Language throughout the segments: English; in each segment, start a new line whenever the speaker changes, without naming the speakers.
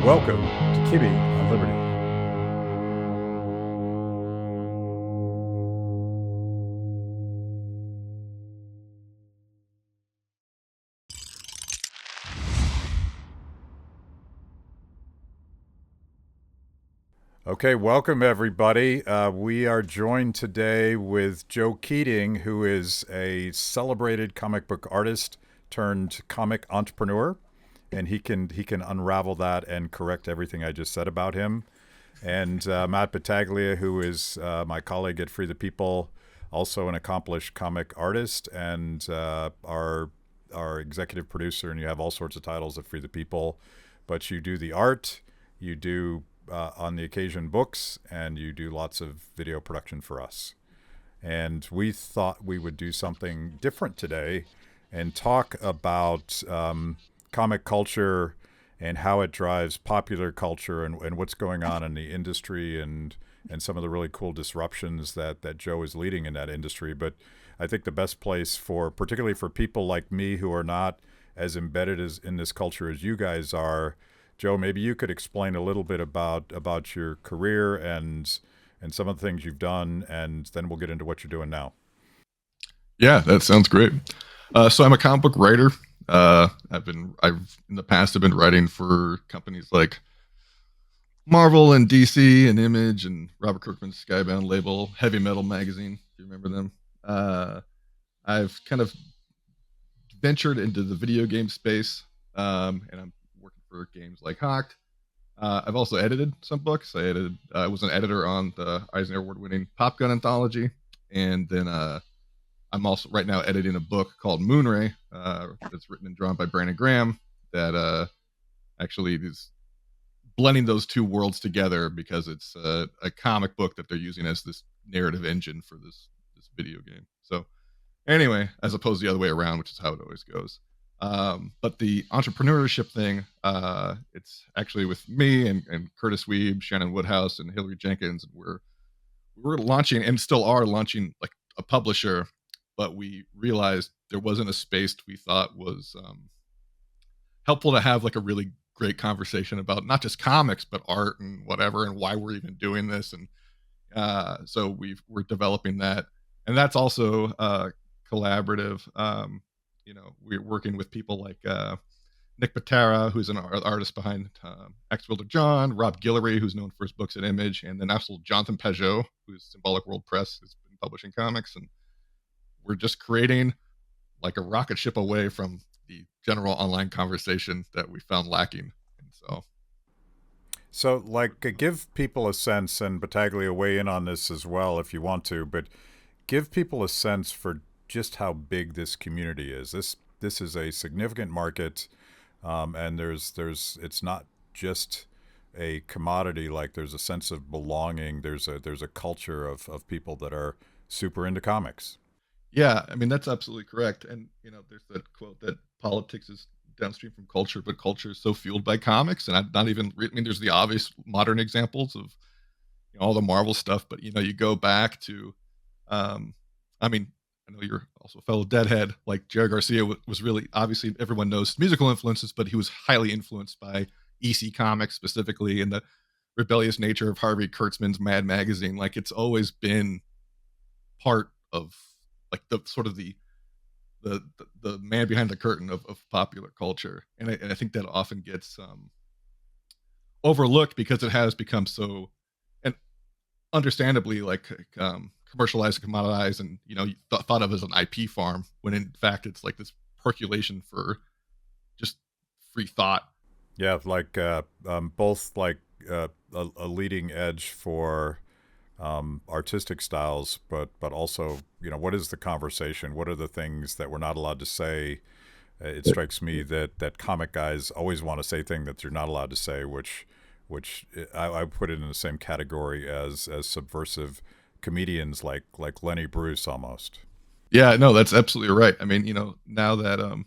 Welcome to Kibbe on Liberty. Okay, welcome everybody. We are joined today with Joe Keatinge, who is a celebrated comic book artist turned comic entrepreneur, and he can unravel that and correct everything I just said about him. And Matt Battaglia, who is my colleague at Free the People, also an accomplished comic artist and our executive producer. And you have all sorts of titles at Free the People, but you do the art, you do on the occasion books, and you do lots of video production for us. And we thought we would do something different today and talk about comic culture and how it drives popular culture and what's going on in the industry and some of the really cool disruptions that Joe is leading in that industry. But I think the best place for, particularly for people like me who are not as embedded as in this culture as you guys are, Joe, maybe you could explain a little bit about your career and some of the things you've done, and then we'll get into what you're doing now.
Yeah, that sounds great. So I'm a comic book writer. I've in the past have been writing for companies like Marvel and DC and Image and Robert Kirkman's Skybound label, Heavy Metal magazine. If you remember them, I've kind of ventured into the video game space, and I'm working for games like Hawk. I've also edited some books. I was an editor on the Eisner Award-winning Pop Gun anthology, and then I'm also right now editing a book called Moonray that's written and drawn by Brandon Graham that actually is blending those two worlds together because it's a comic book that they're using as this narrative engine for this video game. So anyway, as opposed to the other way around, which is how it always goes. But the entrepreneurship thing, it's actually with me and Curtis Weeb, Shannon Woodhouse, and Hillary Jenkins. And we're launching and still are launching like a publisher, but we realized there wasn't a space we thought was helpful to have like a really great conversation about not just comics but art and whatever and why we're even doing this. And so we're developing that, and that's also collaborative. We're working with people like Nick Patera, who's an artist behind X Wilder John, Rob Guillory, who's known for his books at Image, and then also Jonathan Peugeot, who's Symbolic World Press, has been publishing comics. And we're just creating like a rocket ship away from the general online conversation that we found lacking. And
So, give people a sense, and Battaglia weigh in on this as well if you want to, but give people a sense for just how big this community is. This is a significant market, and there's it's not just a commodity. Like there's a sense of belonging. There's a culture of people that are super into comics.
yeah, I mean, that's absolutely correct. And, there's that quote that politics is downstream from culture, but culture is so fueled by comics. And I'm not even, I mean, there's the obvious modern examples of all the Marvel stuff, but, you go back to, um, I mean, I know you're also a fellow Deadhead. Like Jerry Garcia was really, obviously, everyone knows musical influences, but he was highly influenced by EC Comics specifically and the rebellious nature of Harvey Kurtzman's Mad Magazine. Like it's always been part of like the sort of the man behind the curtain of popular culture, and I think that often gets overlooked because it has become so, and understandably, like commercialized and commoditized, and thought of as an IP farm when in fact it's like this percolation for just free thought.
Yeah, both a leading edge for artistic styles, but also what is the conversation? What are the things that we're not allowed to say? It strikes me that comic guys always want to say things that they're not allowed to say, which I put it in the same category as subversive comedians like Lenny Bruce almost.
Yeah, no, that's absolutely right. I mean, now that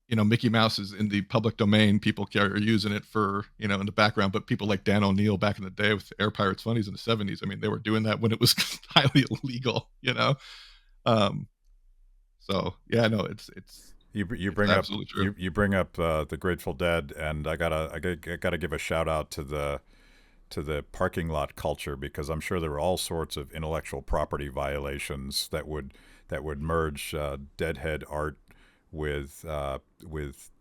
Mickey Mouse is in the public domain, people are using it for, in the background, but people like Dan O'Neill back in the day with Air Pirates Funnies in the 70s, I mean, they were doing that when it was highly illegal. Um so yeah, no, it's
You
It's
bring up
absolutely true.
you bring up the Grateful Dead, and I gotta give a shout out to the parking lot culture, because I'm sure there were all sorts of intellectual property violations that would merge Deadhead art with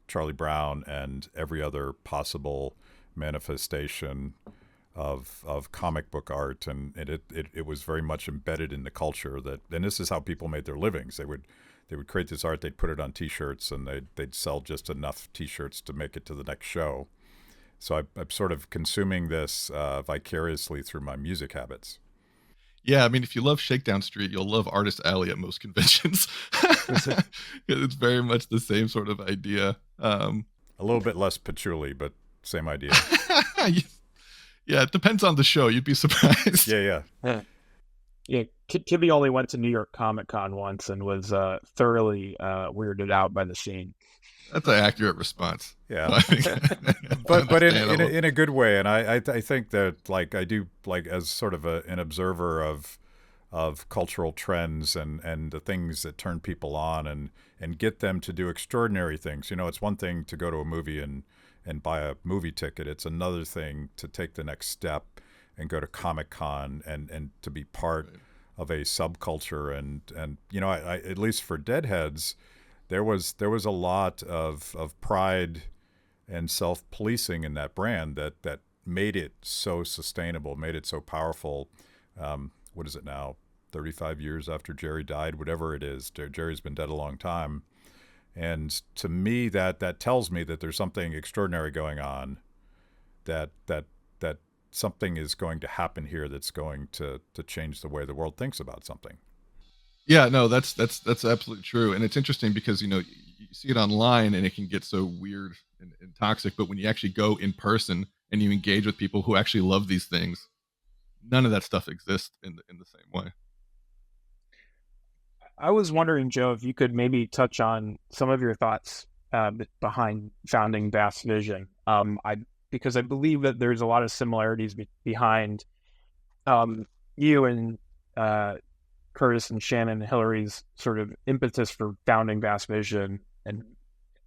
Charlie Brown and every other possible manifestation of comic book art, and it was very much embedded in the culture that, and this is how people made their livings. They would create this art, they'd put it on T-shirts, and they'd sell just enough T-shirts to make it to the next show. So I'm sort of consuming this vicariously through my music habits.
Yeah, I mean, if you love Shakedown Street, you'll love Artist Alley at most conventions. It's very much the same sort of idea.
A little bit less patchouli, but same idea.
Yeah, it depends on the show. You'd be surprised.
Yeah, yeah.
Yeah, Kibbe only went to New York Comic Con once and was thoroughly weirded out by the scene.
That's an accurate response.
Yeah, but in a good way, and I think that, like, I do, like, as sort of an observer of cultural trends and the things that turn people on and get them to do extraordinary things. You know, it's one thing to go to a movie and buy a movie ticket. It's another thing to take the next step and go to Comic Con and to be part of a subculture. And you know, I at least for Deadheads, there was a lot of pride and self policing in that brand that made it so sustainable, made it so powerful. What is it now? 35 years after Jerry died, whatever it is. Jerry's been dead a long time. And to me, that tells me that there's something extraordinary going on, that something is going to happen here that's going to change the way the world thinks about something.
Yeah, no, that's absolutely true, and it's interesting because you see it online and it can get so weird and toxic, but when you actually go in person and you engage with people who actually love these things, none of that stuff exists in the same way.
I was wondering, Joe, if you could maybe touch on some of your thoughts behind founding Vast Vision. Because I believe that there's a lot of similarities behind you and Curtis and Shannon and Hillary's sort of impetus for founding Vast Vision, and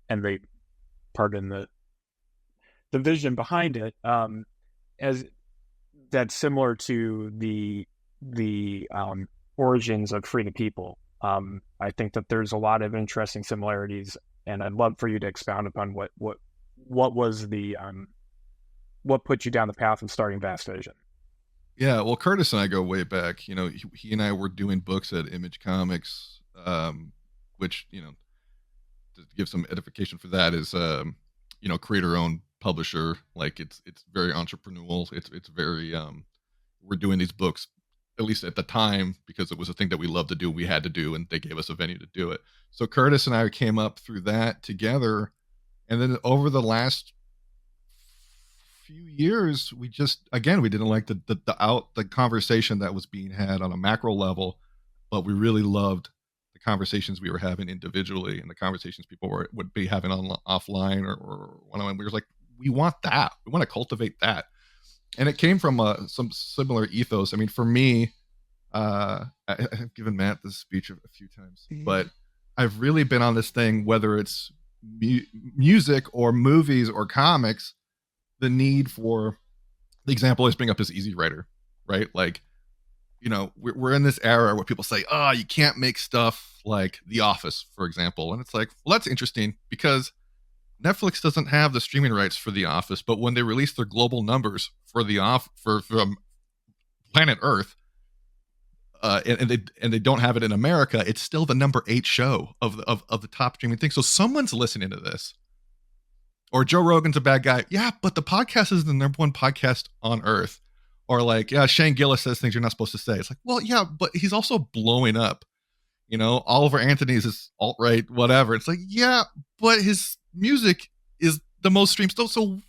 they, pardon the vision behind it, as that's similar to the origins of Free the People. I think that there's a lot of interesting similarities, and I'd love for you to expound upon what was the what put you down the path of starting Vast Vision.
Yeah, well, Curtis and I go way back. He and I were doing books at Image Comics, which to give some edification for that is creator-owned publisher. Like it's very entrepreneurial. It's very we're doing these books, at least at the time, because it was a thing that we loved to do. We had to do, and they gave us a venue to do it. So Curtis and I came up through that together, and then over the last few years, we didn't like the conversation that was being had on a macro level, but we really loved the conversations we were having individually and the conversations people would be having offline or one-on-one. We were like, we want that. We want to cultivate that. And it came from some similar ethos. I mean, for me, I've given Matt this speech a few times, but I've really been on this thing, whether it's music or movies or comics, the need for the example I always bring up is Easy Writer, right? Like, we're in this era where people say, oh, you can't make stuff like The Office, for example. And it's like, well, that's interesting because Netflix doesn't have the streaming rights for The Office, but when they release their global numbers for from planet Earth, and they don't have it in America, it's still the number 8 show of the top streaming thing. So someone's listening to this. Or Joe Rogan's a bad guy. Yeah, but the podcast is the number 1 podcast on Earth. Or like, yeah, Shane Gillis says things you're not supposed to say. It's like, well, yeah, but he's also blowing up. Oliver Anthony's is alt-right, whatever. It's like, yeah, but his music is the most streamed still. So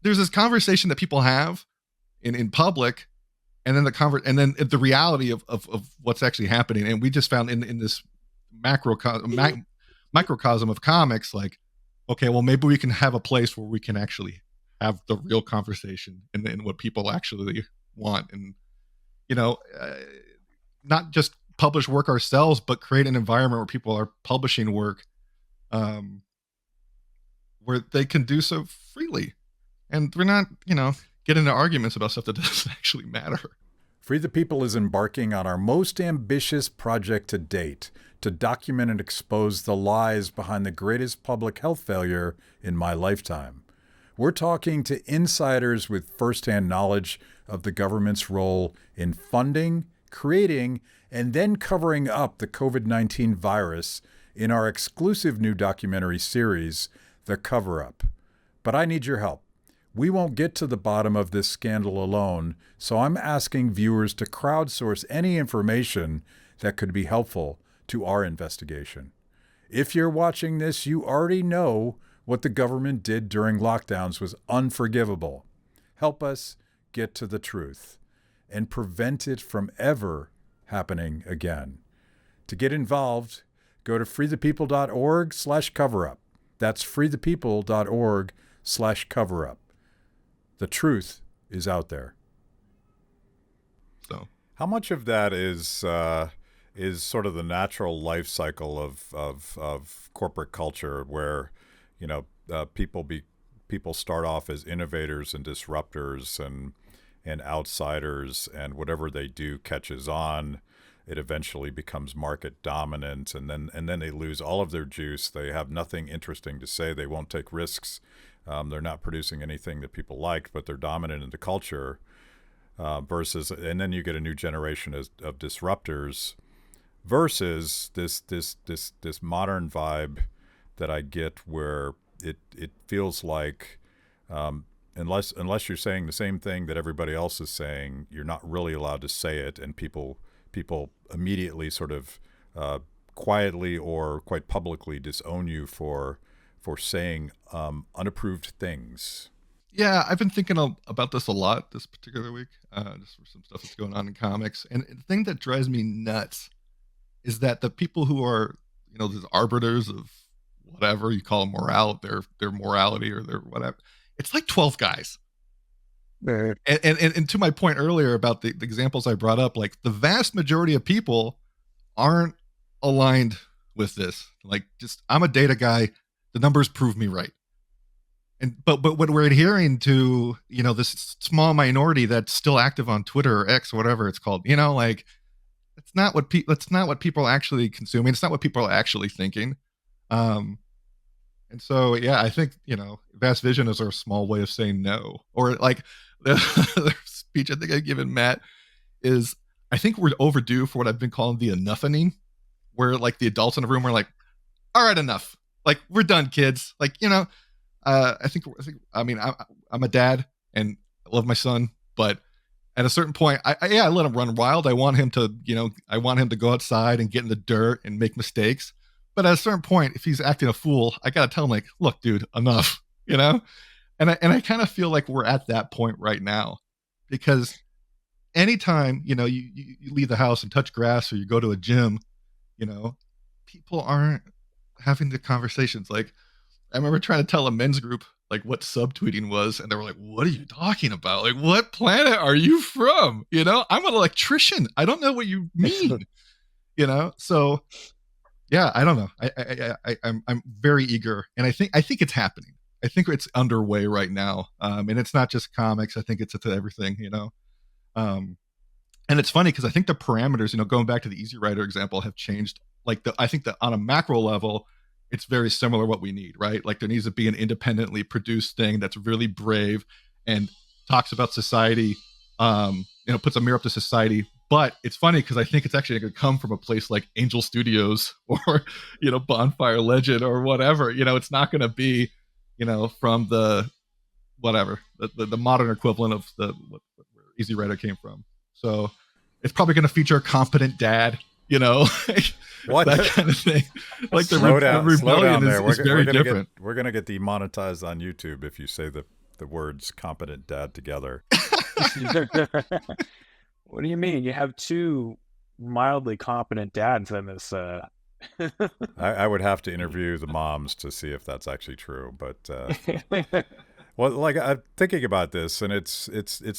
there's this conversation that people have in public, and then the reality of what's actually happening. And we just found in this microcosm of comics, like, okay, well, maybe we can have a place where we can actually have the real conversation and what people actually want. And, not just publish work ourselves, but create an environment where people are publishing work um, where they can do so freely, and we're not, get into arguments about stuff that doesn't actually matter.
Free the People is embarking on our most ambitious project to date to document and expose the lies behind the greatest public health failure in my lifetime. We're talking to insiders with firsthand knowledge of the government's role in funding, creating, and then covering up the COVID-19 virus in our exclusive new documentary series, The Cover-Up. But I need your help. We won't get to the bottom of this scandal alone, so I'm asking viewers to crowdsource any information that could be helpful to our investigation. If you're watching this, you already know what the government did during lockdowns was unforgivable. Help us get to the truth and prevent it from ever happening again. To get involved, go to freethepeople.org/coverup. That's freethepeople.org/coverup. The truth is out there.
So,
how much of that is sort of the natural life cycle of corporate culture, where people start off as innovators and disruptors and outsiders, and whatever they do catches on. It eventually becomes market dominant, and then they lose all of their juice. They have nothing interesting to say. They won't take risks. They're not producing anything that people like, but they're dominant in the culture. And then you get a new generation of disruptors, versus this modern vibe that I get, where it feels like unless you're saying the same thing that everybody else is saying, you're not really allowed to say it, and people immediately sort of quietly or quite publicly disown you for saying unapproved things.
Yeah, I've been thinking about this a lot this particular week, just for some stuff that's going on in comics. And the thing that drives me nuts is that the people who are, these arbiters of whatever you call morale, their morality or their whatever, it's like 12 guys.
Right.
And to my point earlier about the examples I brought up, like the vast majority of people aren't aligned with this. Like, just, I'm a data guy. The numbers prove me right. But what we're adhering to, this small minority that's still active on Twitter or X or whatever it's called, like, it's not what people are actually consuming. It's not what people are actually thinking. And so, yeah, I think, vast vision is our small way of saying no. Or like the speech I think I've given Matt is, I think we're overdue for what I've been calling the enoughening, where like the adults in the room are like, all right, enough. Like, we're done, kids. Like, I mean, I'm a dad and I love my son, but at a certain point, I let him run wild. I want him to go outside and get in the dirt and make mistakes. But at a certain point, if he's acting a fool, I got to tell him, like, look, dude, enough, And I kind of feel like we're at that point right now, because anytime, you leave the house and touch grass, or you go to a gym, people aren't having the conversations. Like, I remember trying to tell a men's group like what subtweeting was, and they were like, what are you talking about? Like, what planet are you from? I'm an electrician. I don't know what you mean. So yeah, I don't know. I'm very eager, and I think it's happening. I think it's underway right now. And it's not just comics. I think it's everything, and it's funny because I think the parameters, going back to the Easy Rider example, have changed. Like, I think that on a macro level, it's very similar what we need, right? Like, there needs to be an independently produced thing that's really brave and talks about society, puts a mirror up to society. But it's funny because I think it's actually going to come from a place like Angel Studios or, Bonfire Legend or whatever. It's not going to be, from the whatever, the modern equivalent of where Easy Rider came from. So it's probably going to feature a competent dad,
what?
That kind of thing. Like, the
rebellion
is very different.
We're going to get demonetized on YouTube if you say the words competent dad together.
What do you mean? You have two mildly competent dads in this.
I would have to interview the moms to see if that's actually true. But well, like, I'm thinking about this, and it's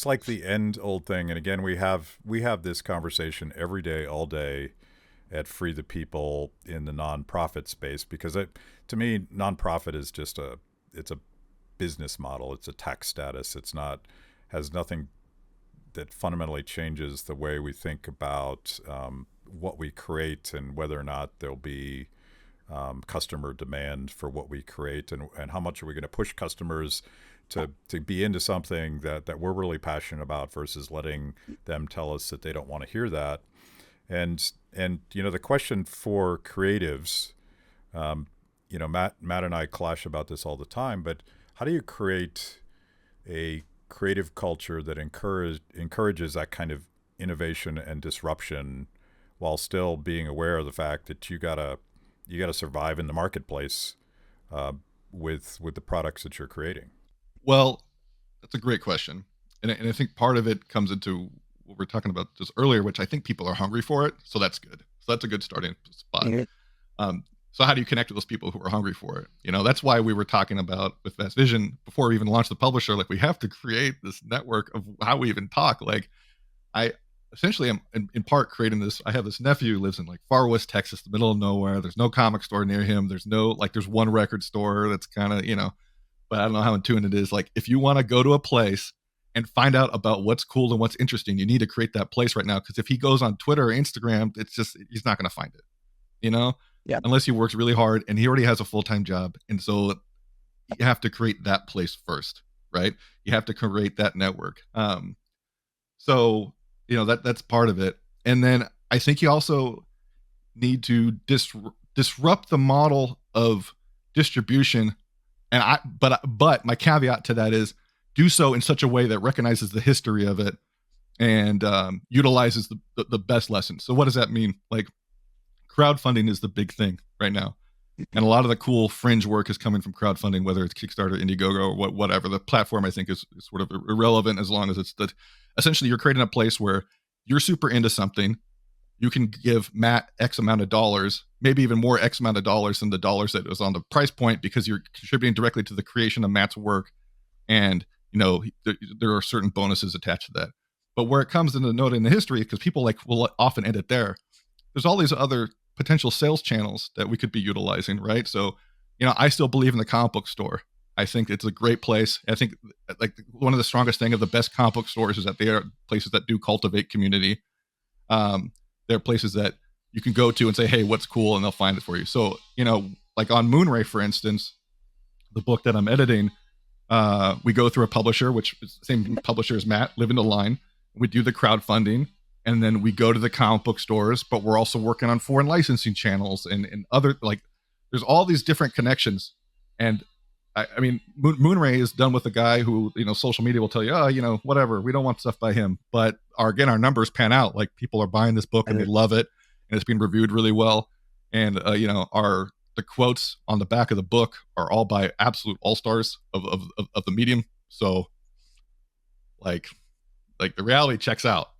like the end old thing. And again, we have this conversation every day, all day, at Free the People in the nonprofit space, because to me, nonprofit is just it's a business model. It's a tax status. It's not, has nothing that fundamentally changes the way we think about what we create and whether or not there'll be customer demand for what we create, and how much are we going to push customers to be into something that we're really passionate about versus letting them tell us that they don't want to hear that. And the question for creatives, Matt and I clash about this all the time, but how do you create a creative culture that encourages that kind of innovation and disruption while still being aware of the fact that you gotta survive in the marketplace with the products that you're creating?
Well, that's a great question. And I think part of it comes into what we are talking about just earlier, which I think people are hungry for it. So that's good. So that's a good starting spot. So how do you connect with those people who are hungry for it? That's why we were talking about with Vast Vision before we even launched the publisher, like we have to create this network of how we even talk. Like I essentially am in part creating this. I have this nephew who lives in like far West Texas, the middle of nowhere. There's no comic store near him. There's one record store that's kind of, but I don't know how in tune it is. Like if you want to go to a place and find out about what's cool and what's interesting, you need to create that place right now. Because if he goes on Twitter or Instagram, he's not going to find it,
Yeah.
Unless he works really hard, and he already has a full-time job. And so you have to create that place first, right? You have to create that network. So, that's part of it. And then I think you also need to disrupt the model of distribution. But my caveat to that is do so in such a way that recognizes the history of it and utilizes the best lessons. So what does that mean? Like crowdfunding is the big thing right now. And a lot of the cool fringe work is coming from crowdfunding, whether it's Kickstarter, Indiegogo, or whatever. The platform, I think, is sort of irrelevant as long as it's that essentially you're creating a place where you're super into something. You can give Matt X amount of dollars, maybe even more X amount of dollars than the dollars that was on the price point, because you're contributing directly to the creation of Matt's work. And, there are certain bonuses attached to that. But where it comes into noting the history, because people will often end it there, there's all these other potential sales channels that we could be utilizing, right? So, I still believe in the comic book store. I think it's a great place. I think like one of the strongest thing of the best comic book stores is that they are places that do cultivate community. They're places that you can go to and say, hey, what's cool? And they'll find it for you. So, like on Moonray, for instance, the book that I'm editing, we go through a publisher, which is the same publisher as Matt, Live in the Line. We do the crowdfunding, and then we go to the comic book stores, but we're also working on foreign licensing channels and other, like, there's all these different connections. And I mean, Moonray is done with a guy who, social media will tell you, whatever, we don't want stuff by him. But our numbers pan out. Like people are buying this book and they love it, and it's being reviewed really well. And, the quotes on the back of the book are all by absolute all-stars of the medium. So like the reality checks out.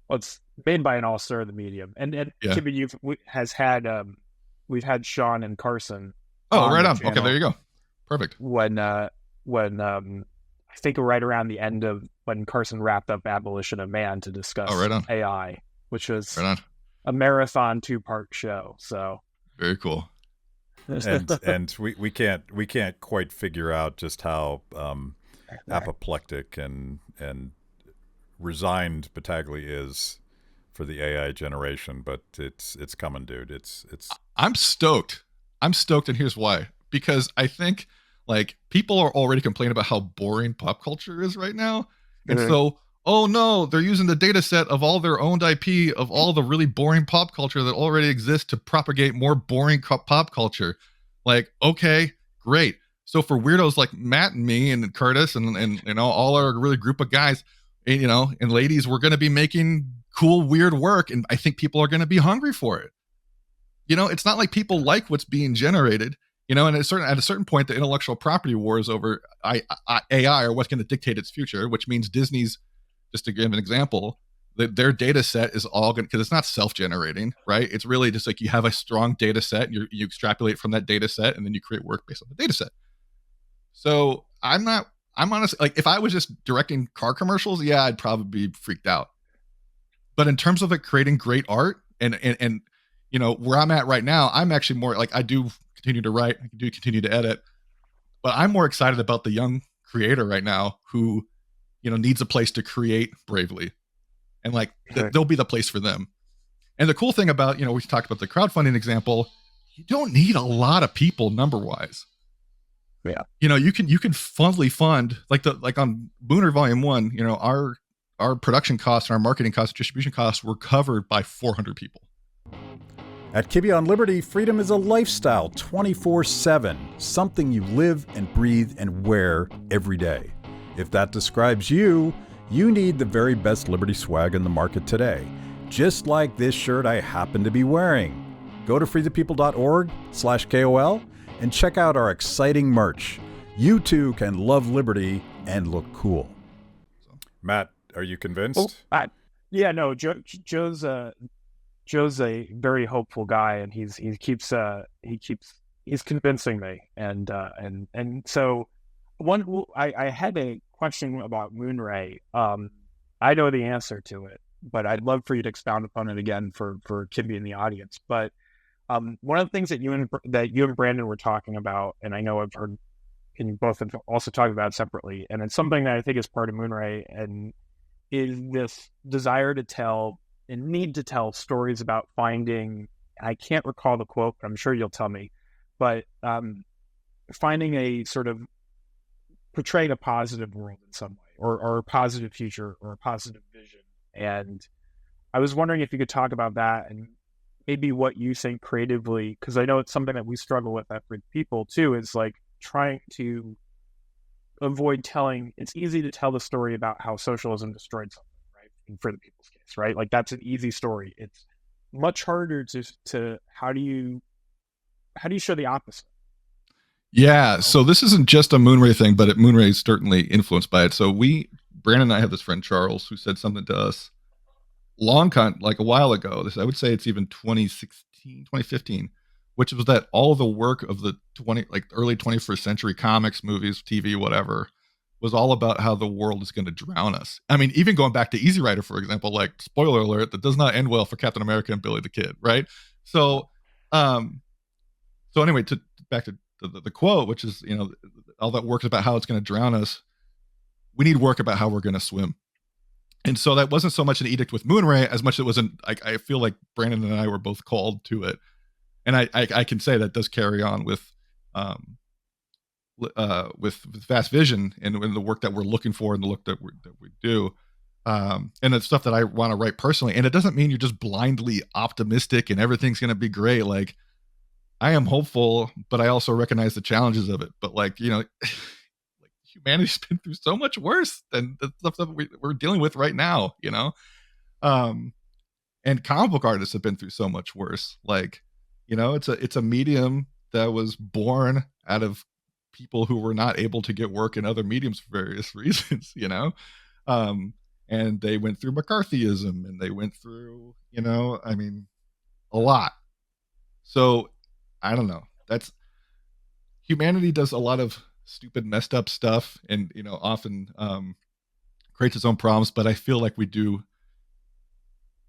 Well, it's made by an all-star of the medium. And
yeah.
Kibbe, we've had Sean and Carson.
Oh, right on. Okay, there you go. Perfect.
When I think right around the end of when Carson wrapped up Abolition of Man to discuss AI, which was a marathon 2-part show. So
very cool.
and we can't quite figure out just how apoplectic and resigned Battaglia is for the AI generation, but it's coming, dude. It's
I'm stoked, and here's why. Because I think like people are already complaining about how boring pop culture is right now. And so, oh no, they're using the data set of all their owned IP of all the really boring pop culture that already exists to propagate more boring pop culture. Like, okay, great. So for weirdos like Matt and me and Curtis and all our really group of guys, and ladies, we're going to be making cool, weird work. And I think people are going to be hungry for it. It's not like people like what's being generated, and at a certain point, the intellectual property wars over AI are what's going to dictate its future, which means Disney's, just to give an example, their data set is all going, because it's not self-generating, right? It's really just like you have a strong data set and you extrapolate from that data set and then you create work based on the data set. So I'm honestly, like, if I was just directing car commercials, yeah, I'd probably be freaked out. But in terms of like creating great art, And you know, where I'm at right now, I'm actually more like, I do continue to write, I do continue to edit, but I'm more excited about the young creator right now who, you know, needs a place to create bravely, and like they'll be the place for them. And the cool thing about, you know, we talked about the crowdfunding example, you don't need a lot of people number wise.
Yeah.
You know, you can fully fund like on Booner Volume 1, you know, our production costs and our marketing costs, distribution costs were covered by 400 people.
At Kibbe on Liberty, freedom is a lifestyle 24/7, something you live and breathe and wear every day. If that describes you, you need the very best Liberty swag in the market today, just like this shirt I happen to be wearing. Go to freethepeople.org/KOL and check out our exciting merch. You too can love Liberty and look cool. Matt, are you convinced?
Yeah, no, Joe's a very hopeful guy, and he's convincing me, and so I had a question about Moonray. I know the answer to it, but I'd love for you to expound upon it again for Kibbe in the audience. But one of the things that you and Brandon were talking about, and I know I've heard, and you both have also talked about it separately, and it's something that I think is part of Moonray, and is this desire to tell and need to tell stories about finding, I can't recall the quote, but I'm sure you'll tell me, but finding a sort of portraying a positive world in some way, or a positive future, or a positive vision. And I was wondering if you could talk about that, and maybe what you think creatively, because I know it's something that we struggle with with people too, is like trying to avoid telling. It's easy to tell the story about how socialism destroyed something, right? For the people's case, right? Like that's an easy story. It's much harder to how do you show the opposite?
Yeah, so this isn't just a Moonray thing, but Moonray is certainly influenced by it. So Brandon and I have this friend Charles who said something to us like a while ago. I would say it's even 2016, 2015, which was that all the work of the early 21st century comics, movies, TV, whatever, was all about how the world is going to drown us. I mean, even going back to Easy Rider, for example, like spoiler alert, that does not end well for Captain America and Billy the Kid, right? So, anyway, back to the quote, which is, you know, all that work about how it's going to drown us. We need work about how we're going to swim. And so that wasn't so much an edict with Moonray as much as it wasn't. I feel like Brandon and I were both called to it, and I can say that does carry on with Fast Vision and the work that we're looking for and the look that we do, and it's stuff that I want to write personally. And it doesn't mean you're just blindly optimistic and everything's going to be great. Like, I am hopeful, but I also recognize the challenges of it. But like, you know, like humanity's been through so much worse than the stuff that we're dealing with right now, you know? And comic book artists have been through so much worse. Like, you know, it's a medium that was born out of people who were not able to get work in other mediums for various reasons, you know? And they went through McCarthyism, and they went through, you know, I mean, a lot. So I don't know. That's humanity does a lot of stupid, messed up stuff, and, you know, often creates its own problems. But I feel like we do,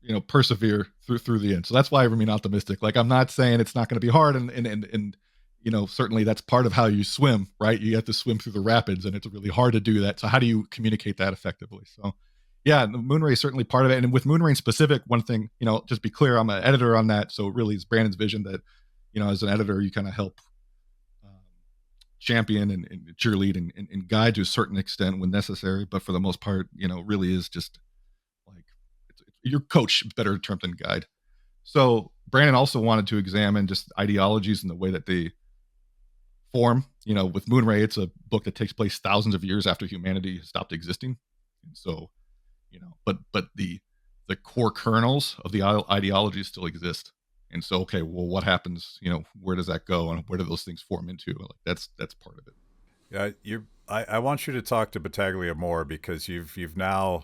you know, persevere through the end. So that's why I remain optimistic. Like, I'm not saying it's not going to be hard, and you know, certainly that's part of how you swim, right? You have to swim through the rapids, and it's really hard to do that. So how do you communicate that effectively? So yeah, Moonray is certainly part of it. And with Moonray in specific, one thing, you know, just be clear, I'm an editor on that. So really it's Brandon's vision that, you know, as an editor, you kind of help champion and cheerlead and guide to a certain extent when necessary. But for the most part, you know, really is just like, it's your coach, better term than guide. So Brandon also wanted to examine just ideologies and the way that they form. You know, with Moonray, it's a book that takes place thousands of years after humanity stopped existing. And so, you know, but the core kernels of the ideologies still exist. And so, okay, well, what happens? You know, where does that go, and where do those things form into? Like, that's part of it.
Yeah, I want you to talk to Battaglia more, because you've now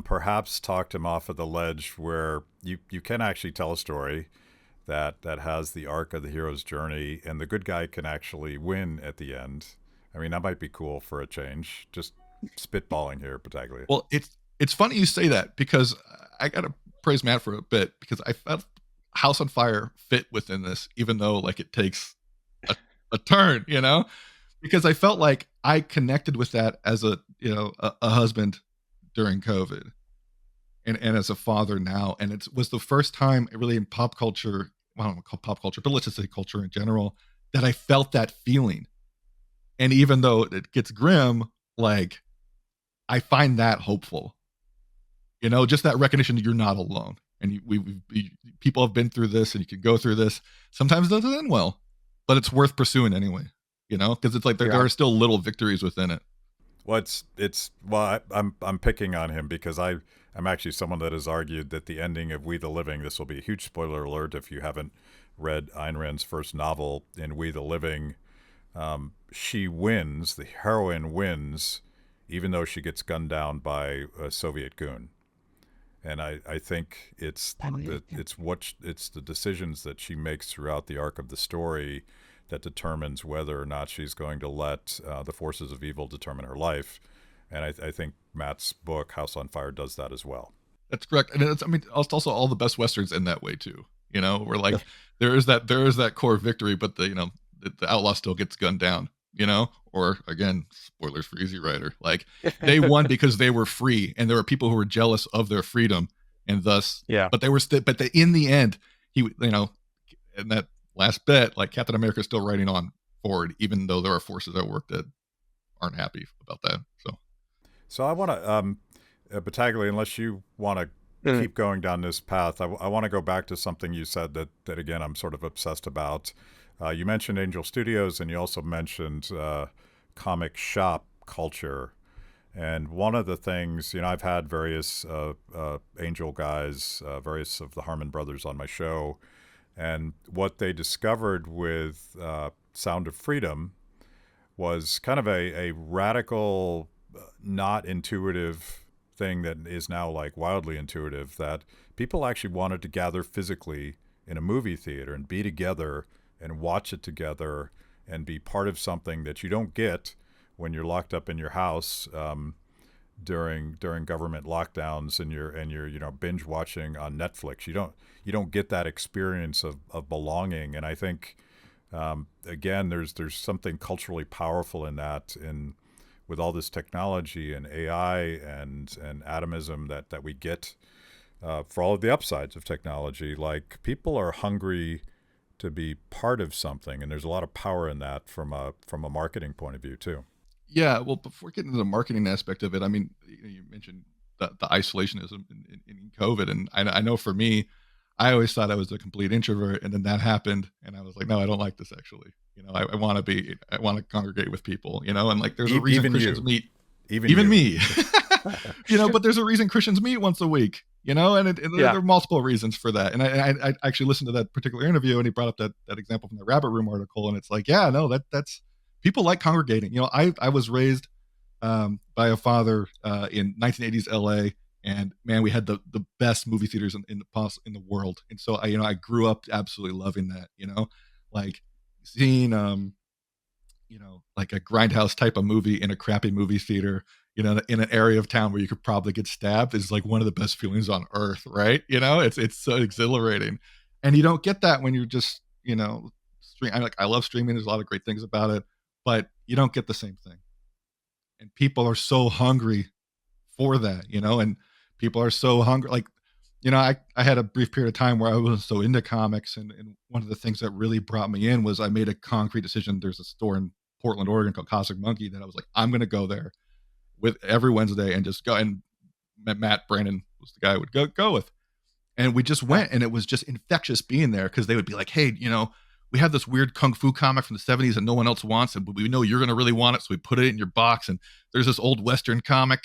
perhaps talked him off of the ledge where you can actually tell a story that has the arc of the hero's journey, and the good guy can actually win at the end. I mean, that might be cool for a change. Just spitballing here, Battaglia.
Well, it's funny you say that, because I got praise Matt for a bit because I felt House on Fire fit within this, even though like it takes a turn, because I felt like I connected with that as a husband during COVID and as a father now. And it was the first time really in pop culture, well, I don't want to call pop culture, but let's just say culture in general, that I felt that feeling. And even though it gets grim, like I find that hopeful, just that recognition that you're not alone. And people have been through this and you can go through this. Sometimes it doesn't end well, but it's worth pursuing anyway, because it's like there are still little victories within it.
Well, I'm picking on him because I'm actually someone that has argued that the ending of We the Living, this will be a huge spoiler alert if you haven't read Ayn Rand's first novel in We the Living, she wins, the heroine wins, even though she gets gunned down by a Soviet goon. And I think it's the decisions that she makes throughout the arc of the story that determines whether or not she's going to let the forces of evil determine her life. And I think Matt's book, House on Fire, does that as well.
That's correct. And it's also all the best Westerns in that way too. Where like there is that core victory, but the outlaw still gets gunned down, or again, spoilers for Easy Rider. Like they won because they were free and there were people who were jealous of their freedom and thus, but they were in the end, in that last bit, like Captain America is still riding on forward, even though there are forces at work that aren't happy about that.
So I want to, Battaglia, unless you want to keep going down this path, I want to go back to something you said that again, I'm sort of obsessed about. You mentioned Angel Studios and you also mentioned comic shop culture. And one of the things, I've had various Angel guys, various of the Harmon brothers on my show. And what they discovered with Sound of Freedom was kind of a radical, not intuitive thing that is now like wildly intuitive, that people actually wanted to gather physically in a movie theater and be together and watch it together and be part of something that you don't get when you're locked up in your house during government lockdowns and you're binge watching on Netflix. You don't get that experience of belonging. And I think again there's something culturally powerful in that, in with all this technology and AI and atomism that we get for all of the upsides of technology. Like people are hungry to be part of something, and there's a lot of power in that from a marketing point of view too.
Yeah, well, before getting to the marketing aspect of it, I mean, you mentioned the isolationism in COVID, and I know for me, I always thought I was a complete introvert, and then that happened, and I was like, no, I don't like this actually. I want to congregate with people, and like there's a reason Christians meet. Even me, but there's a reason Christians meet once a week, and there are multiple reasons for that. And I actually listened to that particular interview, and he brought up that example from the Rabbit Room article, and it's like, yeah, no, that's people like congregating. I was raised by a father in 1980s LA, and man, we had the best movie theaters in the world. And so I grew up absolutely loving that, like seeing like a grindhouse type of movie in a crappy movie theater, in an area of town where you could probably get stabbed is like one of the best feelings on earth, right? It's so exhilarating. And you don't get that when you're just, I love streaming. There's a lot of great things about it, but you don't get the same thing. And people are so hungry for that, and people are so hungry. Like, I had a brief period of time where I wasn't so into comics. And one of the things that really brought me in was I made a concrete decision. There's a store in Portland, Oregon called Cosmic Monkey that I was like, I'm going to go there with every Wednesday and just go. And Matt Brandon was the guy I would go with. And we just went, and it was just infectious being there because they would be like, hey, we have this weird kung fu comic from the 70s that no one else wants, but we know you're going to really want it, so we put it in your box. And there's this old Western comic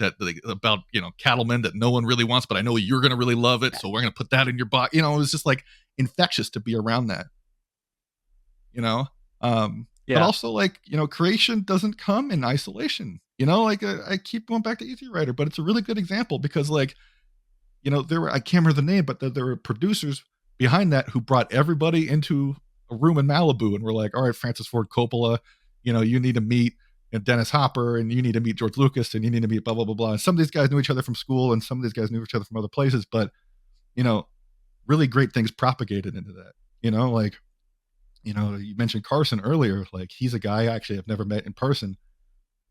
about cattlemen that no one really wants, but I know you're going to really love it, so we're going to put that in your box. It was just like infectious to be around that. But also like creation doesn't come in isolation. I keep going back to Easy Rider, but it's a really good example because like there were, I can't remember the name, but there were producers behind that who brought everybody into a room in Malibu and we're like, all right, Francis Ford Coppola, you need to meet Dennis Hopper, and you need to meet George Lucas, and you need to meet blah, blah, blah, blah. And some of these guys knew each other from school, and some of these guys knew each other from other places. But, really great things propagated into that. Like, you mentioned Carson earlier. Like, he's a guy actually I've never met in person,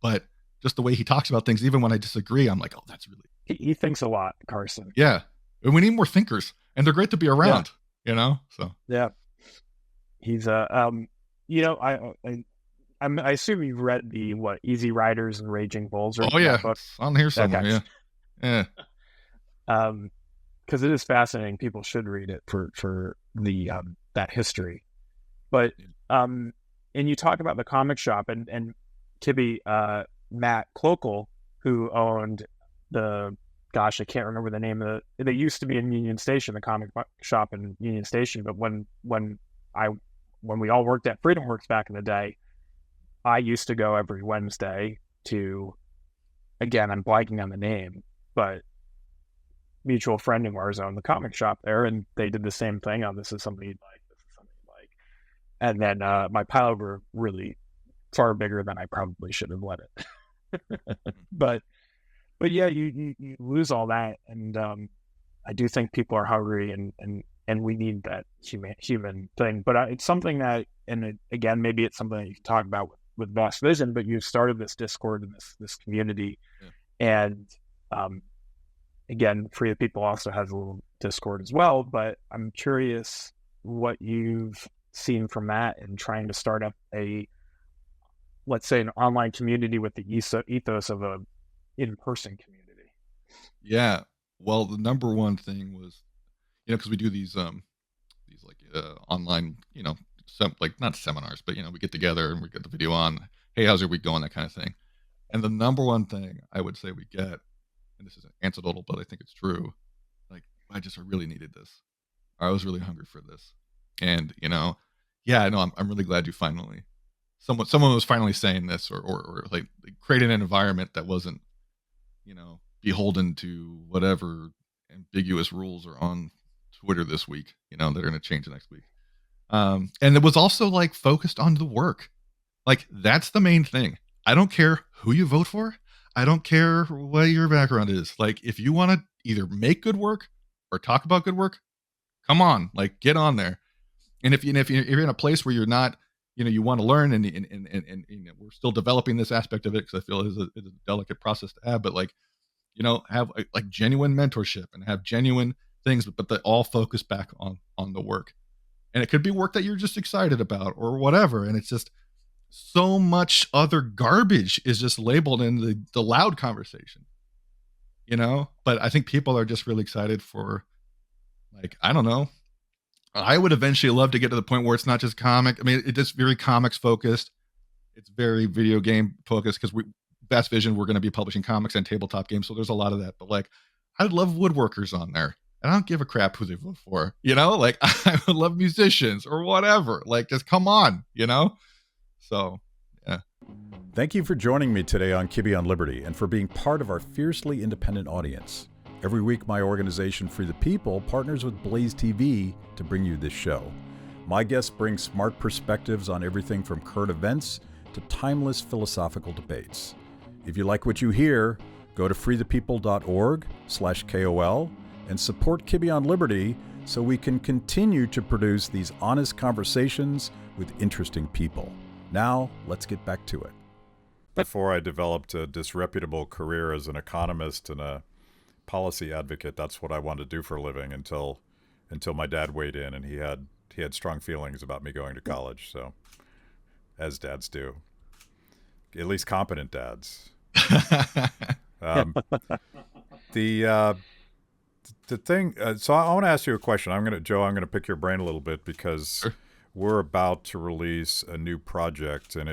but just the way he talks about things, even when I disagree, I'm like, oh, that's really,
He thinks a lot, Carson.
yeah. And we need more thinkers, and they're great to be around. So
yeah, he's I assume you've read the Easy Riders and Raging Bulls, or
oh yeah,
that book.
it's on here somewhere.
Okay.
Yeah.
Because it is fascinating. People should read it for the that history. But and you talk about the comic shop and Kibbe, Matt Battaglia, who owned I can't remember the name of it. They used to be in Union Station, the comic shop in Union Station. But when we all worked at Freedom Works back in the day, I used to go every Wednesday to, again, I'm blanking on the name, but mutual friend of ours owned the comic shop there, and they did the same thing. Oh, this is something you'd like. This is something you'd like. And then my pile were really far bigger than I probably should have let it. but yeah, you lose all that, and I do think people are hungry, and we need that human thing. But it's something that, and again, maybe it's something that you can talk about with Vast Vision. But you've started this Discord and this community, and again, Free the People also has a little Discord as well. But I'm curious what you've seen from that and trying to start up let's say, an online community with the ethos of a in-person community.
Yeah. Well, the number one thing was, because we do these like online, like not seminars, but we get together and we get the video on. Hey, how's your week going? That kind of thing. And the number one thing I would say we get, and this is anecdotal, but I think it's true. Like, I really needed this. I was really hungry for this. And, I'm really glad you finally, someone was finally saying this, or like creating an environment that wasn't, beholden to whatever ambiguous rules are on Twitter this week, that are going to change the next week. And it was also like focused on the work. Like, that's the main thing. I don't care who you vote for. I don't care what your background is. Like, if you want to either make good work or talk about good work, come on, like, get on there. And if you're in a place where you're not, you want to learn, and we're still developing this aspect of it, because I feel it's a delicate process to have, but like, have like genuine mentorship and have genuine things, but they all focus back on the work. And it could be work that you're just excited about or whatever. And it's just so much other garbage is just labeled in the loud conversation, but I think people are just really excited for, like, I don't know. I would eventually love to get to the point where it's not just comic. I mean, it's just very comics focused. It's very video game focused, because Vast Vision, we're going to be publishing comics and tabletop games. So there's a lot of that, but like, I'd love woodworkers on there. And I don't give a crap who they vote for, like, I would love musicians or whatever, like, just come on, So, yeah.
Thank you for joining me today on Kibbe on Liberty, and for being part of our fiercely independent audience. Every week, my organization, Free the People, partners with BlazeTV to bring you this show. My guests bring smart perspectives on everything from current events to timeless philosophical debates. If you like what you hear, go to freethepeople.org/KOL and support Kibbe on Liberty so we can continue to produce these honest conversations with interesting people. Now, let's get back to it. Before I developed a disreputable career as an economist and a policy advocate, that's what I wanted to do for a living until my dad weighed in, and he had strong feelings about me going to college. So, as dads do, at least competent dads. The thing. So I want to ask you a question. I'm going to pick your brain a little bit, because we're about to release a new project, and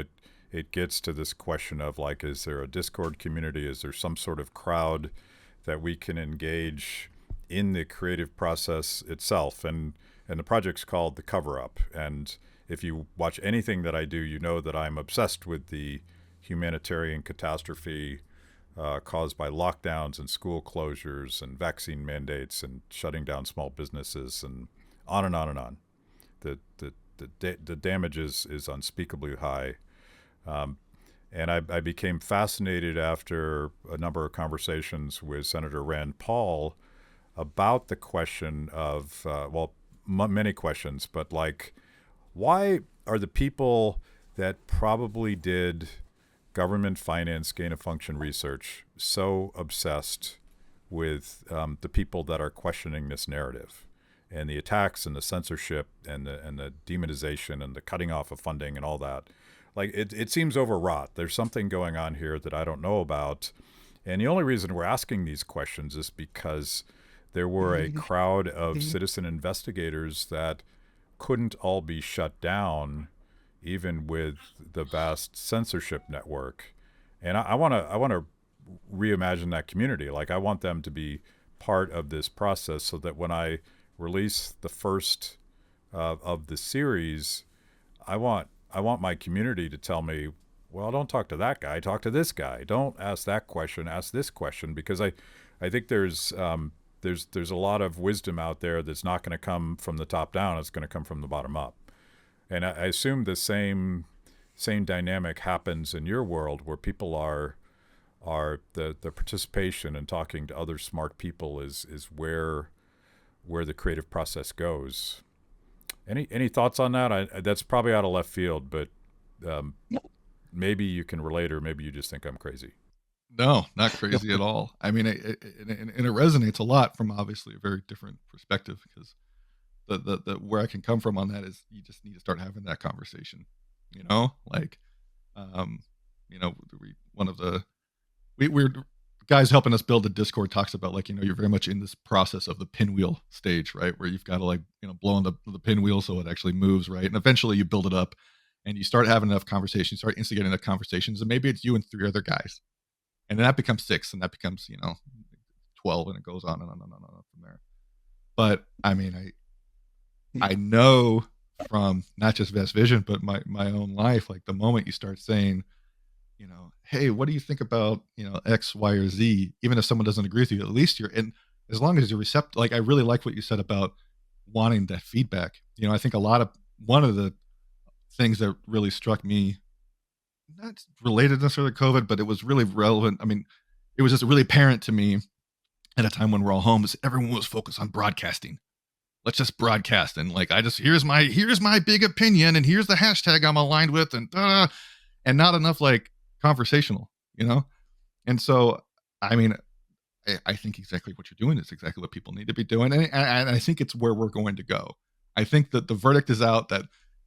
it gets to this question of, like, is there a Discord community? Is there some sort of crowd that we can engage in the creative process itself? And the project's called The Cover Up. And if you watch anything that I do, you know that I'm obsessed with the humanitarian catastrophe caused by lockdowns and school closures and vaccine mandates and shutting down small businesses, and on and on and on. The damage is unspeakably high. And I became fascinated after a number of conversations with Senator Rand Paul about the question of, many questions, but like, why are the people that probably did government finance gain of function research so obsessed with the people that are questioning this narrative and the attacks and the censorship and the demonization and the cutting off of funding and all that? Like, it seems overwrought. There's something going on here that I don't know about. And the only reason we're asking these questions is because there were a crowd of citizen investigators that couldn't all be shut down, even with the vast censorship network. And I want to reimagine that community. Like, I want them to be part of this process, so that when I release the first of the series, I want my community to tell me, well, don't talk to that guy, talk to this guy. Don't ask that question, ask this question, because I think there's a lot of wisdom out there that's not going to come from the top down. It's going to come from the bottom up. And I assume the same dynamic happens in your world, where people are the participation and talking to other smart people is where the creative process goes. Any thoughts on that? That's probably out of left field, but maybe you can relate, or maybe you just think I'm crazy.
No, not crazy at all. I mean, it resonates a lot from obviously a very different perspective, because the where I can come from on that is you just need to start having that conversation. Like, one of the we're guys helping us build the Discord talks about, like, you're very much in this process of the pinwheel stage, right? Where you've got to, like, blow on the pinwheel so it actually moves, right? And eventually you build it up and you start having enough conversations, start instigating enough conversations, and maybe it's you and 3 other guys. And then that becomes 6, and that becomes, 12, and it goes on and on and on and on from there. But I mean, I know from not just Vast Vision, but my own life, like, the moment you start saying, hey, what do you think about, X, Y, or Z? Even if someone doesn't agree with you, at least you're in, as long as you're receptive. Like, I really like what you said about wanting that feedback. I think one of the things that really struck me, not related necessarily to COVID, but it was really relevant. I mean, it was just really apparent to me at a time when we're all home, is everyone was focused on broadcasting. Let's just broadcast. And, like, here's my big opinion, and here's the hashtag I'm aligned with, and not enough, like, conversational, And so, I mean, I think exactly what you're doing is exactly what people need to be doing. And I think it's where we're going to go. I think that the verdict is out that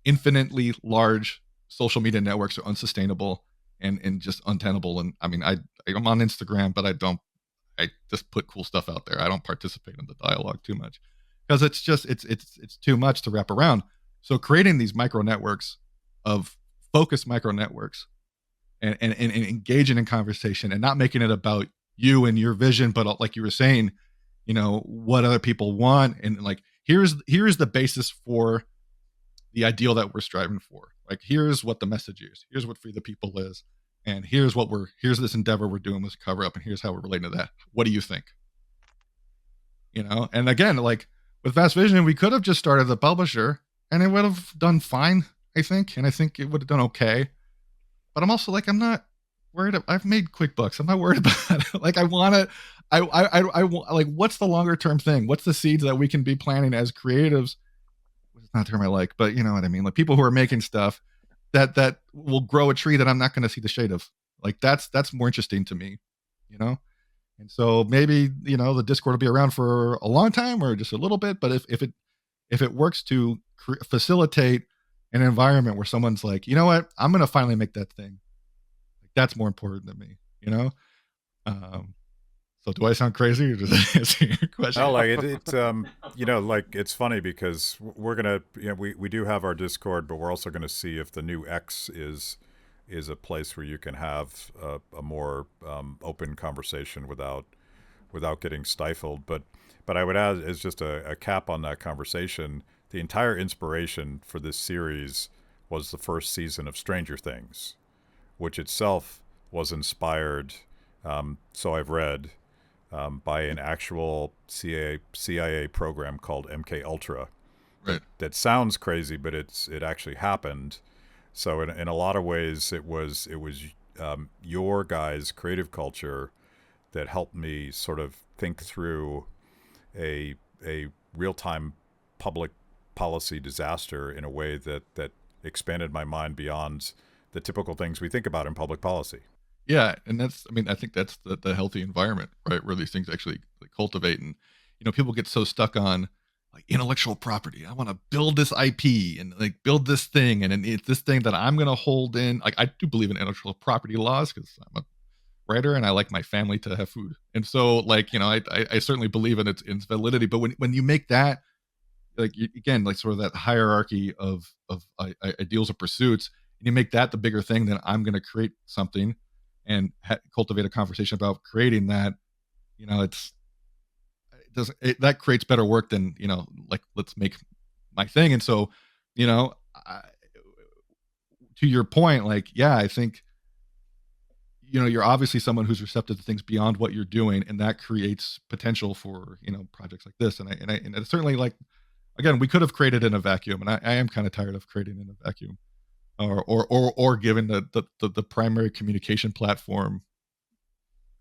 infinitely large social media networks are unsustainable and just untenable. And I mean, I'm on Instagram, but I just put cool stuff out there. I don't participate in the dialogue too much, because it's just, it's too much to wrap around. So creating these micro networks of focused micro networks, and engaging in conversation, and not making it about you and your vision, but, like you were saying, what other people want. And, like, here's the basis for the ideal that we're striving for. Like, here's what the message is. Here's what Free the People is. And here's this endeavor we're doing, this cover up. And here's how we're relating to that. What do you think? And again, like, with Vast Vision, we could have just started the publisher and it would have done fine, I think. And I think it would have done okay. But I'm also, like, I'm not worried. I've made quick bucks. I'm not worried about it. Like, I want to, I want, like, what's the longer term thing? What's the seeds that we can be planting as creatives? It's not a term I like, but you know what I mean? Like, people who are making stuff that will grow a tree that I'm not going to see the shade of. Like, that's more interesting to me, And so maybe, the Discord will be around for a long time or just a little bit. But if it works to facilitate an environment where someone's like, you know what, I'm going to finally make that thing. Like, that's more important than me, So do I sound crazy, or does that answer your question?
No, like, like, it's funny because we're going to, we do have our Discord, but we're also going to see if the new X is a place where you can have a more open conversation without getting stifled. But I would add, as just a cap on that conversation, the entire inspiration for this series was the first season of Stranger Things, which itself was inspired, so I've read, by an actual CIA program called MK Ultra.
Right.
That sounds crazy, but it actually happened. So in a lot of ways, it was your guys' creative culture that helped me sort of think through a real-time public policy disaster in a way that expanded my mind beyond the typical things we think about in public policy.
Yeah, and I think that's the healthy environment, right, where these things actually like, cultivate. And people get so stuck on like intellectual property. I want to build this IP and like build this thing, and it's this thing that I'm going to hold in. Like I do believe in intellectual property laws because I'm a writer and I like my family to have food, and so like I certainly believe in its validity. But when you make that like again like sort of that hierarchy of ideals or pursuits, and you make that the bigger thing, then I'm going to create something and cultivate a conversation about creating that. That creates better work than like let's make my thing. And so I, to your point, like I think you're obviously someone who's receptive to things beyond what you're doing, and that creates potential for projects like this. And it's certainly like, again, we could have created in a vacuum, and I am kind of tired of creating in a vacuum, or given the primary communication platform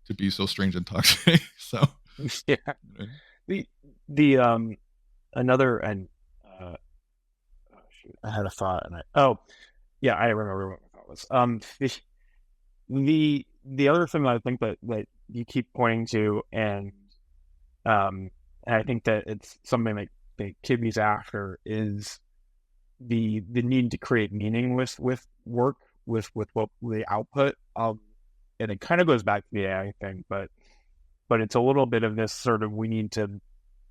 to be so strange and toxic. So
yeah. The another and oh, shoot, I had a thought and I remember what my thought was. The other thing that I think that you keep pointing to, and I think that it's something that Kibbe's after, is the need to create meaning with work, with what the output. And it kind of goes back to the AI thing, but it's a little bit of this sort of, we need to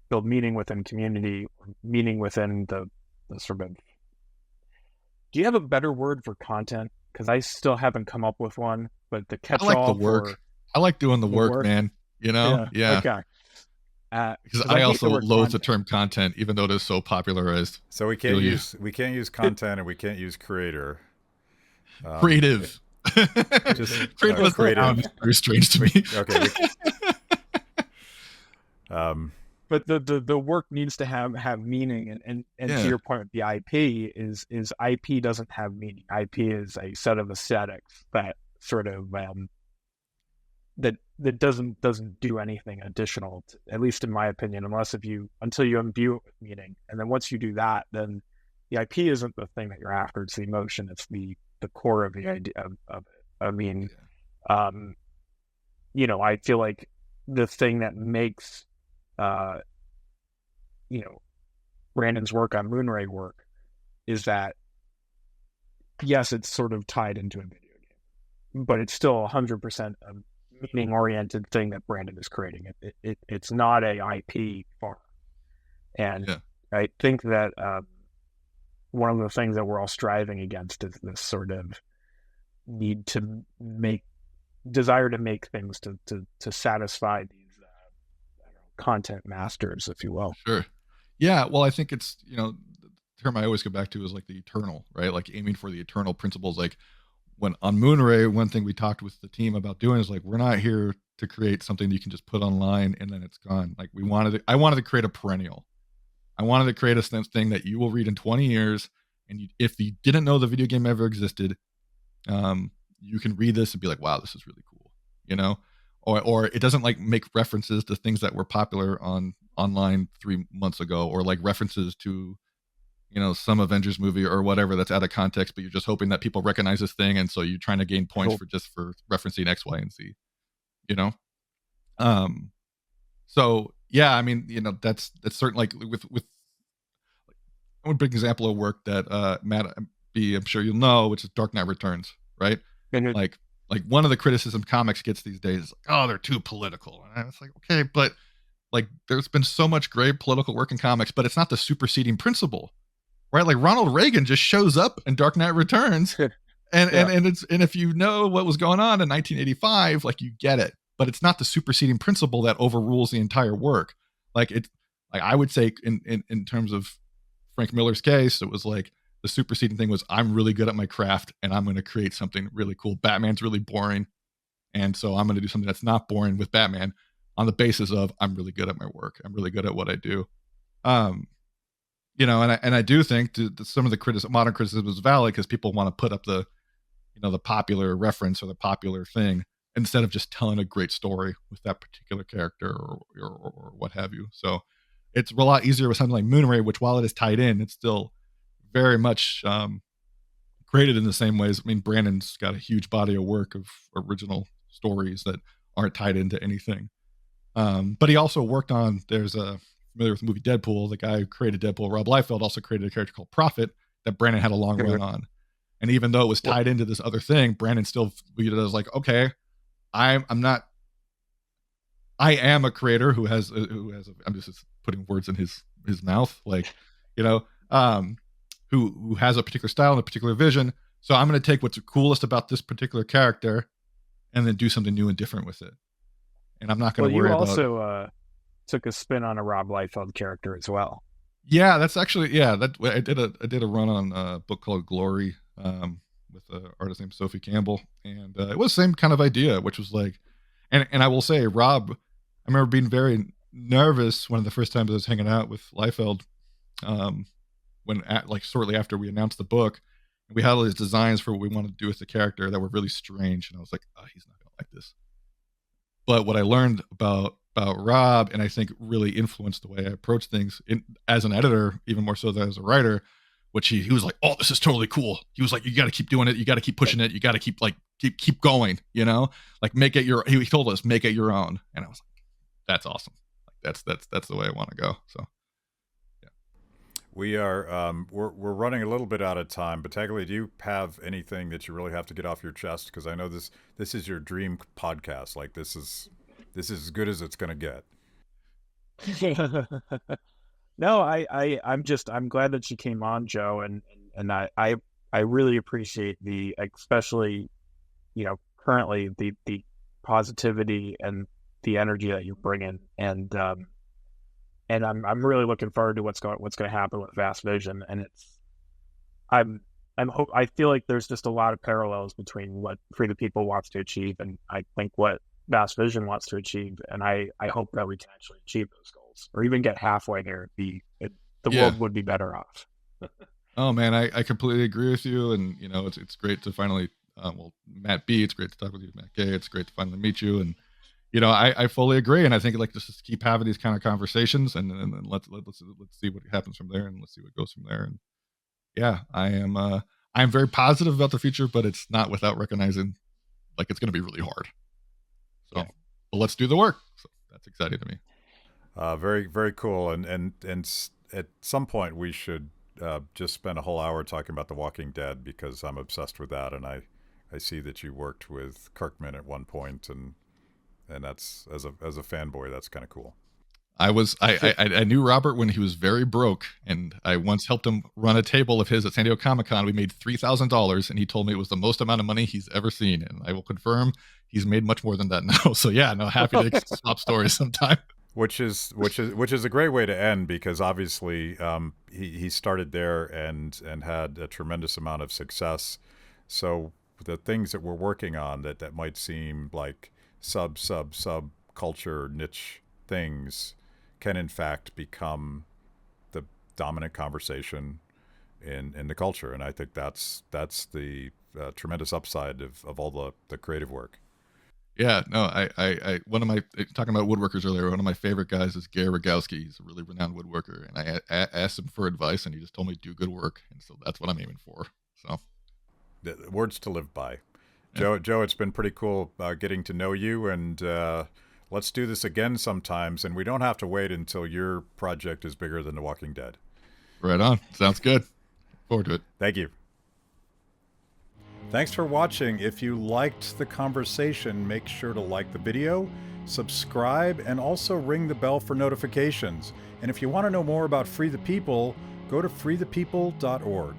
build meaning within community, or meaning within the sort of, do you have a better word for content? Because I still haven't come up with one, but the catch-all,
I like the work. I like doing the work, man. Yeah.
Okay.
Because I also loathe the term content, even though it is so popularized.
So we can't use content, and we can't use creator.
Creative.
Just
creative. Very strange to me.
Okay.
But the work needs to have meaning, and to your point, the IP is IP doesn't have meaning. IP is a set of aesthetics that sort of that doesn't do anything additional, at least in my opinion, until you imbue it with meaning. And then once you do that, then the IP isn't the thing that you're after; it's the emotion. It's the core of the idea of it. I mean, I feel like the thing that makes Brandon's work on Moonray work is that, yes, it's sort of tied into a video game, but it's still 100% a meaning-oriented thing that Brandon is creating. It's not a IP farm. And I think that one of the things that we're all striving against is this sort of need to desire to make things to satisfy these content masters, if you will.
Sure. Yeah. Well, I think it's, the term I always go back to is like the eternal, right? Like aiming for the eternal principles. Like when on Moonray, one thing we talked with the team about doing is like, we're not here to create something that you can just put online and then it's gone. Like I wanted to create a perennial. I wanted to create a thing that you will read in 20 years. And if you didn't know the video game ever existed, you can read this and be like, wow, this is really cool, or it doesn't like make references to things that were popular online 3 months ago, or like references to, some Avengers movie or whatever that's out of context, but you're just hoping that people recognize this thing. And so you're trying to gain points for referencing X, Y, and Z, So yeah, I mean, that's certain, like with one big example of work that Matt B, I'm sure you'll know, which is Dark Knight Returns, right? Like one of the criticism comics gets these days is like, oh, they're too political. And it's like, okay, but like there's been so much great political work in comics, but it's not the superseding principle, right? Like Ronald Reagan just shows up in Dark Knight Returns, and if you know what was going on in 1985, like you get it, but it's not the superseding principle that overrules the entire work. Like I would say in terms of Frank Miller's case, it was like the superseding thing was, I'm really good at my craft and I'm going to create something really cool. Batman's really boring, and so I'm going to do something that's not boring with Batman on the basis of I'm really good at my work. I'm really good at what I do. And I do think that some of the modern criticism is valid because people want to put up the, the popular reference or the popular thing. instead of just telling a great story with that particular character or what have you. So it's a lot easier with something like Moonray, which while it is tied in, it's still very much created in the same ways. I mean, Brandon's got a huge body of work of original stories that aren't tied into anything. But he also worked on, familiar with the movie Deadpool, the guy who created Deadpool, Rob Liefeld, also created a character called Prophet that Brandon had a long run on. And even though it was tied into this other thing, Brandon still viewed it as like, okay, I am a creator who has I'm just putting words in his mouth, like, who has a particular style and a particular vision. So I'm going to take what's coolest about this particular character and then do something new and different with it. And I'm not going to worry about.
You also took a spin on a Rob Liefeld character as well.
Yeah, that's actually I did a run on a book called Glory with an artist named Sophie Campbell, and it was the same kind of idea, which was like, and I will say, Rob, I remember being very nervous one of the first times I was hanging out with Liefeld, when shortly after we announced the book, and we had all these designs for what we wanted to do with the character that were really strange, and I was like, oh, he's not gonna like this. But what I learned about Rob, and I think really influenced the way I approach things as an editor, even more so than as a writer, which he was like, oh, this is totally cool. He was like, you got to keep doing it. You got to keep pushing it. You got to keep going, like make it he told us, make it your own. And I was like, that's awesome. Like that's the way I want to go. So.
We are we're running a little bit out of time. Battaglia, do you have anything that you really have to get off your chest? Because I know this is your dream podcast. Like this is as good as it's going to get.
No, I'm glad that you came on, Joe, and I really appreciate especially currently the positivity and the energy that you're bringing, and I'm really looking forward to what's going to happen with Vast Vision, and I feel like there's just a lot of parallels between what Free the People wants to achieve, and I think what Vast Vision wants to achieve, and I hope that we can actually achieve those goals, or even get halfway there. The world would be better off.
Oh man, I completely agree with you, and it's great to finally, Matt B, it's great to talk with you, Matt K, it's great to finally meet you, and I fully agree, and I think just keep having these kind of conversations, and let's see what happens from there, and let's see what goes from there. And yeah, I'm very positive about the future, but it's not without recognizing like it's going to be really hard. So, but let's do the work. So that's exciting to me.
Very, very cool. And at some point we should just spend a whole hour talking about The Walking Dead, because I'm obsessed with that, and I see that you worked with Kirkman at one point, and that's as a fanboy, that's kind of cool.
I knew Robert when he was very broke, and I once helped him run a table of his at San Diego Comic-Con. We made $3,000, and he told me it was the most amount of money he's ever seen, and I will confirm he's made much more than that now. So yeah, no, happy to swap stories sometime.
Which is a great way to end, because obviously he started there and had a tremendous amount of success. So the things that we're working on that might seem like sub culture niche things can in fact become the dominant conversation in the culture, and I think that's the tremendous upside of all the creative work.
Yeah, no, I one of my, talking about woodworkers earlier, one of my favorite guys is Gary Rogowski. He's a really renowned woodworker, and I asked him for advice, and he just told me to do good work, and so that's what I'm aiming for. So,
the words to live by. Yeah. Joe, it's been pretty cool getting to know you, and let's do this again sometimes, and we don't have to wait until your project is bigger than The Walking Dead.
Right on. Sounds good. Forward to it.
Thank you. Thanks for watching. If you liked the conversation, make sure to like the video, subscribe, and also ring the bell for notifications. And if you want to know more about Free the People, go to freethepeople.org.